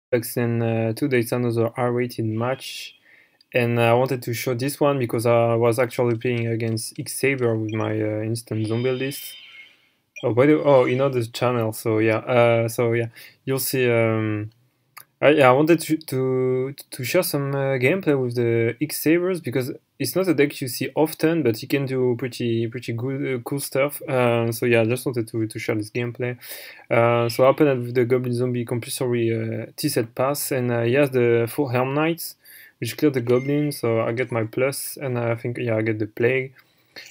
And today it's another R-rated match, and I wanted to show this one because I was actually playing against Saber with my instant zombie list. Oh, by the way, oh, you know the channel, so yeah, you'll see. Yeah, I wanted to share some gameplay with the X-Sabers because it's not a deck you see often, but you can do pretty good cool stuff. So yeah, I just wanted to share this gameplay. So I opened with the Goblin Zombie compulsory T-set pass, and he has the full Helm Knights, which clear the Goblin, so I get my plus, and I think, yeah, I get the Plague.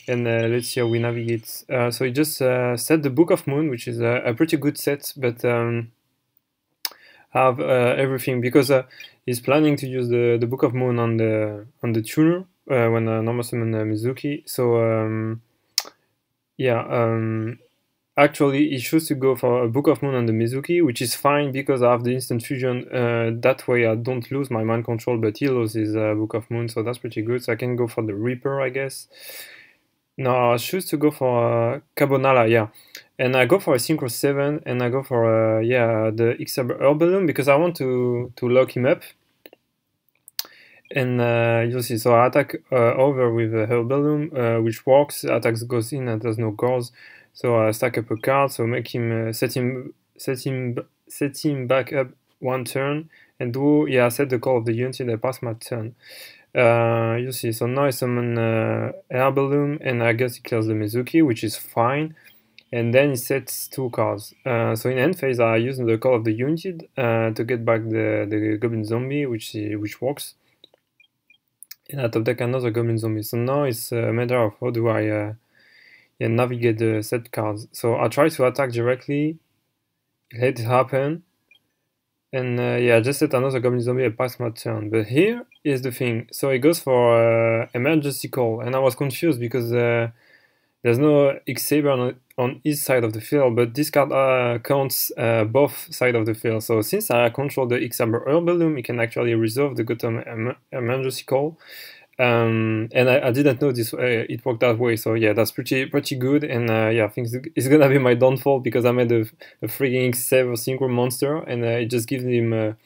And let's see how we navigate. So he just set the Book of Moon, which is a pretty good set, but have everything because he's planning to use the Book of Moon on the tuner when normal summon Mizuki. So yeah, actually he chose to go for a Book of Moon on the Mizuki, which is fine because I have the instant fusion. That way I don't lose my mind control, but he loses Book of Moon, so that's pretty good. So I can go for the Reaper, I guess. No, I choose to go for Carbonara, yeah. And I go for a Synchro 7, and I go for, yeah, the Saber Balloon because I want to lock him up. And you'll see, so I attack over with a Balloon, which works, attacks goes in and there's no goals. So I stack up a card, so make him, set him back up one turn, and do, yeah, set the call of the unit and I pass my turn. You see, so now I summon Air Balloon, and I guess he clears the Mizuki, which is fine. And then he sets two cards. So in end phase, I use the Call of the Unted to get back the Goblin Zombie, which works. And I top deck another Goblin Zombie. So now it's a matter of how do I yeah, navigate the set cards. So I try to attack directly, let it happen, and yeah, just set another Goblin Zombie and pass my turn. But here is the thing. So he goes for emergency call, and I was confused because there's no X-Saber on each side of the field, but this card counts both sides of the field. So since I control the X-Saber Balloon, it can actually resolve the Gottom emergency call. And I didn't know this it worked that way, so yeah, that's pretty good. And yeah, I think it's gonna be my downfall because I made a freaking Saber synchro monster, and it just gives him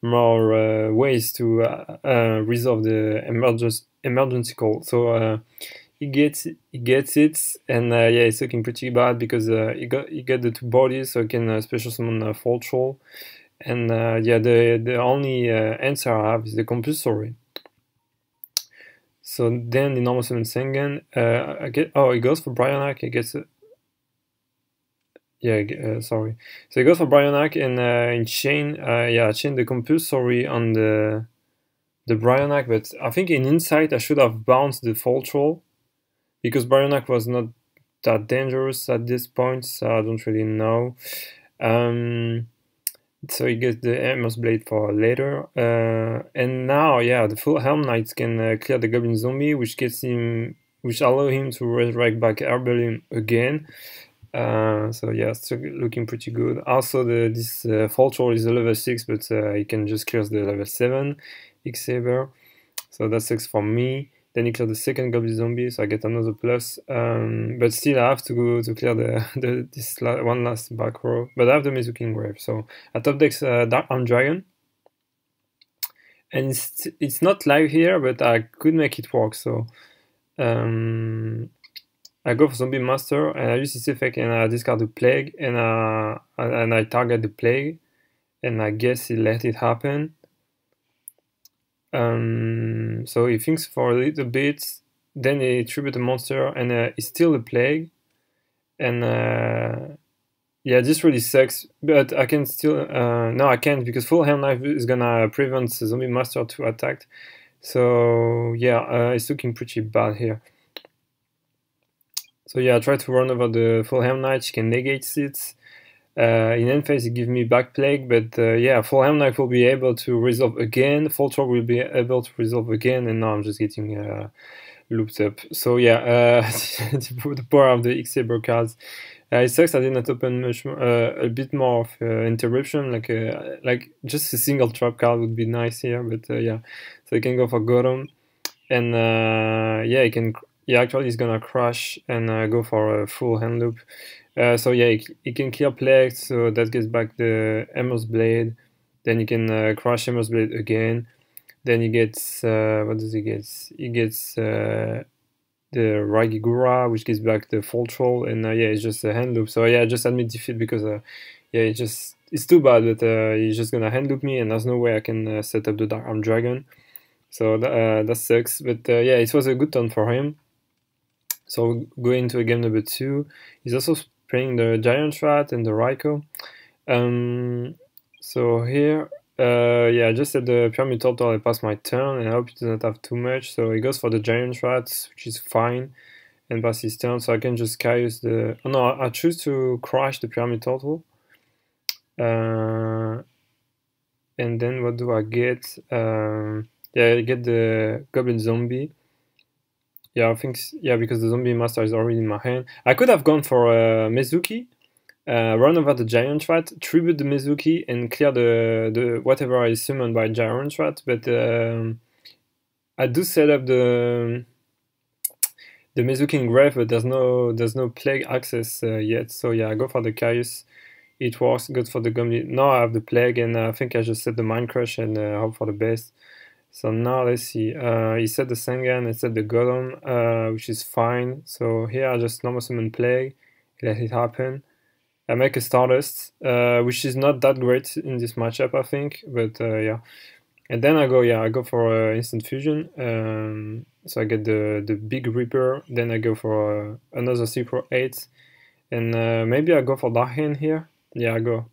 more ways to resolve the emergency call. So he gets it, and yeah, it's looking pretty bad because he got the two bodies, so he can special summon Fall Troll. And yeah, the only answer I have is the compulsory. So then the normal summon Sengen, oh, he goes for Bryonak, he gets yeah, sorry. So he goes for Bryonak, and in chain, yeah, chain the compulsory on the Bryonak, but I think in Insight I should have bounced the Fall Troll, because Bryonak was not that dangerous at this point, so I don't really know. So he gets the Amos Blade for later. And now, yeah, the full Helm Knights can clear the Goblin Zombie, which allow him to resurrect back Arbelin again. So yeah, it's looking pretty good. Also, this Fall Troll is a level 6, but he can just clear the level 7 X-Saber. So that sucks for me. Then he clears the second Goblin Zombie, so I get another plus. But still, I have to go to clear this one last back row. But I have the Mizuki Grave, so I top decks Dark Arm Dragon. And it's not live here, but I could make it work. So I go for Zombie Master, and I use this effect, and I discard the Plague, and I target the Plague, and I guess he let it happen. So he thinks for a little bit, then he tribute a monster, and he steal the Plague, and yeah, this really sucks, but I can still, no, I can't, because full Helm Knife is gonna prevent the Zombie Master to attack. So yeah, it's looking pretty bad here. So yeah, I try to run over the full Helm Knight, she can negate it. In end phase, it gives me back Plague, but yeah, full Helm Knight will be able to resolve again, Fall Troll will be able to resolve again, and now I'm just getting looped up. So yeah, the power of the X-Saber cards. It sucks I did not open much a bit more of interruption, like just a single trap card would be nice here, but yeah, so you can go for Gottom, and yeah, you can. Yeah, actually, he's gonna crash and go for a full hand loop. So yeah, he can clear Plague, so that gets back the Emer's Blade. Then he can crush Hammer's Blade again. Then he gets, what does he get? He gets the Ragigura, which gives back the full troll, and yeah, it's just a hand loop. So yeah, I just admit defeat because yeah, it's too bad, but he's just gonna hand loop me, and there's no way I can set up the Dark Arm Dragon. So that sucks. But yeah, it was a good turn for him. So going to game number 2, he's also playing the Giant Rat and the Raikou. So here, yeah, I just said the Pyramid Turtle, I passed my turn, and I hope he doesn't have too much. So he goes for the Giant Rat, which is fine, and pass his turn. So I can just Chaos the... Oh no, I choose to crush the Pyramid Turtle. And then what do I get? Yeah, I get the Goblin Zombie. Yeah, I think, yeah, because the Zombie Master is already in my hand. I could have gone for Mezuki, run over the Giant Rat, tribute the Mezuki, and clear the whatever is summoned by Giant Rat. But I do set up the Mezuki in grave, but there's no plague access yet. So yeah, I go for the Chaos. It works. Good for the Goblin. Now I have the plague, and I think I just set the Mind Crush and hope for the best. So now let's see. He set the Sengan, and set the Gottom, which is fine. So here I just normal summon plague, let it happen. I make a Stardust, which is not that great in this matchup, I think, but yeah. And then I go for Instant Fusion. So I get the Big Reaper. Then I go for another Synchro 8, and maybe I go for Dark Hand here. Yeah, I go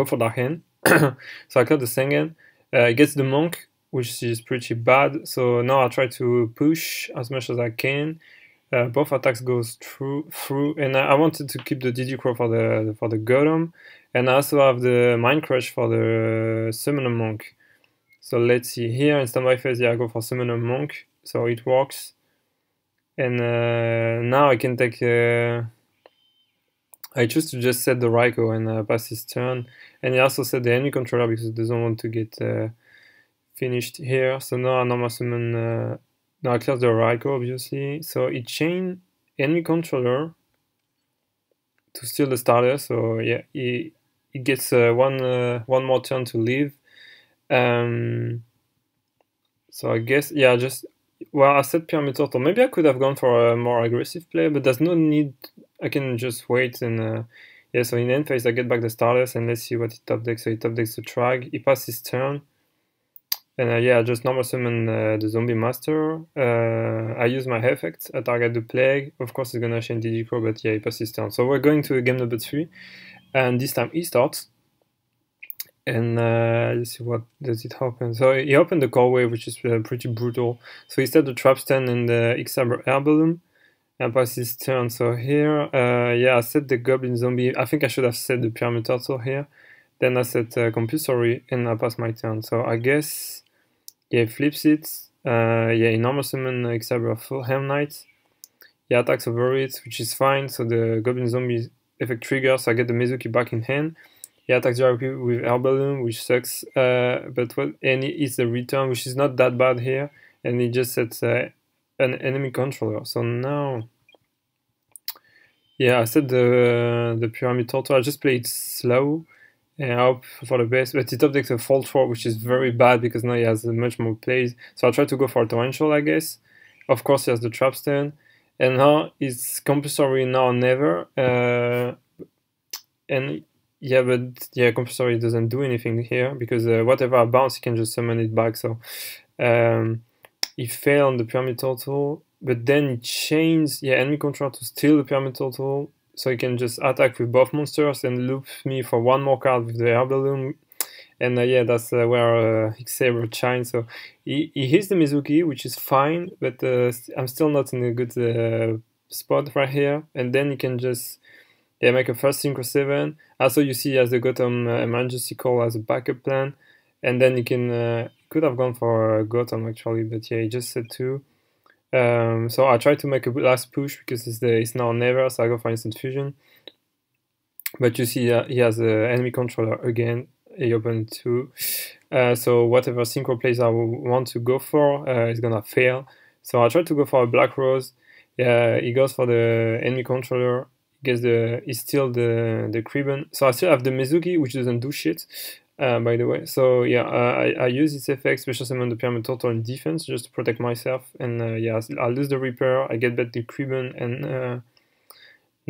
for Dark Hand. So I cut the Sengan. It gets the Monk, which is pretty bad. So now I try to push as much as I can. Both attacks goes through, and I wanted to keep the DD Crow for the Gottom, and I also have the Mind Crush for the Summoner Monk. So let's see here in standby phase. Yeah, I go for Summoner Monk, so it works. And now I can take. I choose to just set the Raikou and pass his turn, and he also set the enemy controller because he doesn't want to get finished here. So now I normal summon. Now I clear the Raikou, obviously. So it chain enemy controller to steal the starter. So yeah, he gets one more turn to live. So I guess, yeah, well, I set Pyramid Turtle. Maybe I could have gone for a more aggressive play, but there's no need. I can just wait and yeah. So in end phase I get back the starters, and let's see what he top decks. So he top decks the Trag. He passes his turn. And yeah, I just normal summon the Zombie Master. I use my effect. I target the Plague. Of course, it's gonna chain DD Crow, but yeah, he passes his turn. So we're going to game number 3, and this time he starts. And let's see, what does it open? So he opened the Core Wave, which is pretty brutal. So he set the Trap Stand and the Saber Air Balloon, and passes his turn. So here, yeah, I set the Goblin Zombie. I think I should have set the Pyramid Turtle here. Then I set Compulsory, and I pass my turn. So I guess, yeah, he flips it. Yeah, he normal summon Xaber Full Helm Knight. He attacks over it, which is fine. So the Goblin Zombie effect triggers. So I get the Mezuki back in hand. He attacks directly with Air Balloon, which sucks. But what? And he eats the return, which is not that bad here. And he just sets an enemy controller. So now, yeah, I set the Pyramid Turtle. I just play it slow. And I hope for the best, but he top decks a Fault 4, which is very bad because now he has much more plays. So I try to go for a Torrential, I guess. Of course, he has the Trap Stand. And now it's Compulsory now or never. And yeah, but yeah, Compulsory doesn't do anything here because whatever I bounce, he can just summon it back. So he failed on the Pyramid Turtle, but then he chains, yeah, enemy control to steal the Pyramid Turtle. So he can just attack with both monsters and loop me for one more card with the Air Balloon. And yeah, that's where Saber shines. So he hits the Mizuki, which is fine, but I'm still not in a good spot right here. And then he can just make a first Synchro 7. Also, you see he has the Gottom Emergency Call as a backup plan. And then he can could have gone for Gottom actually, but yeah, he just said 2. So I try to make a last push because it's now or never, so I go for Instant Fusion. But you see he has an enemy controller again. He opened 2. So whatever Synchro plays I want to go for is gonna fail. So I try to go for a Black Rose. Yeah, he goes for the enemy controller. He steals the Kriben. So I still have the Mizuki, which doesn't do shit. by the way. So yeah, I use this effect, special summon the Pyramid Turtle in defense, just to protect myself. And yeah, I lose the Reaper, I get back the Cribbon, and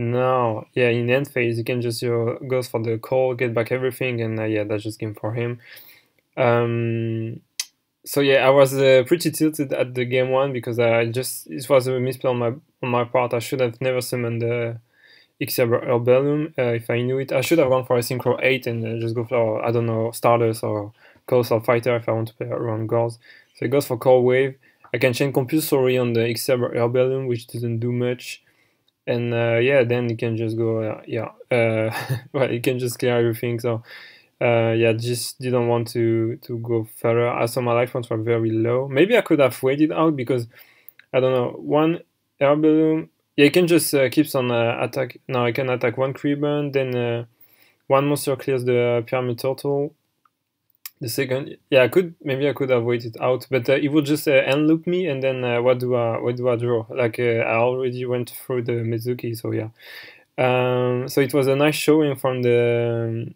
now, yeah, in end phase, you can just go for the call, get back everything, and yeah, that's just game for him. So yeah, I was pretty tilted at the game one because it was a misplay on my part. I should have never summoned the Saber Herbalium if I knew it. I should have gone for a Synchro 8 and just go for, I don't know, Stardust or Colossal Fighter if I want to play around Gauls. So it goes for Core Wave. I can chain Compulsory on the Saber Herbalium, which doesn't do much. And yeah, then you can just go, well, you can just clear everything. So yeah, just didn't want to go further. I saw my life points were very low. Maybe I could have waited out because, I don't know, one Herbalium. Yeah, you can just keeps on attack. Now I can attack one Cribbon, then one monster clears the Pyramid Turtle. The second, yeah, maybe I could have waited out, but it would just end loop me, and then what do I draw? Like I already went through the Mizuki, so yeah. So it was a nice showing from the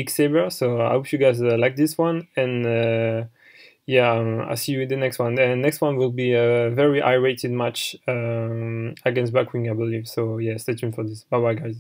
Saber. So I hope you guys like this one, and yeah, I'll see you in the next one. The next one will be a very high rated match against Blackwing, I believe. So yeah, stay tuned for this. Bye bye, guys.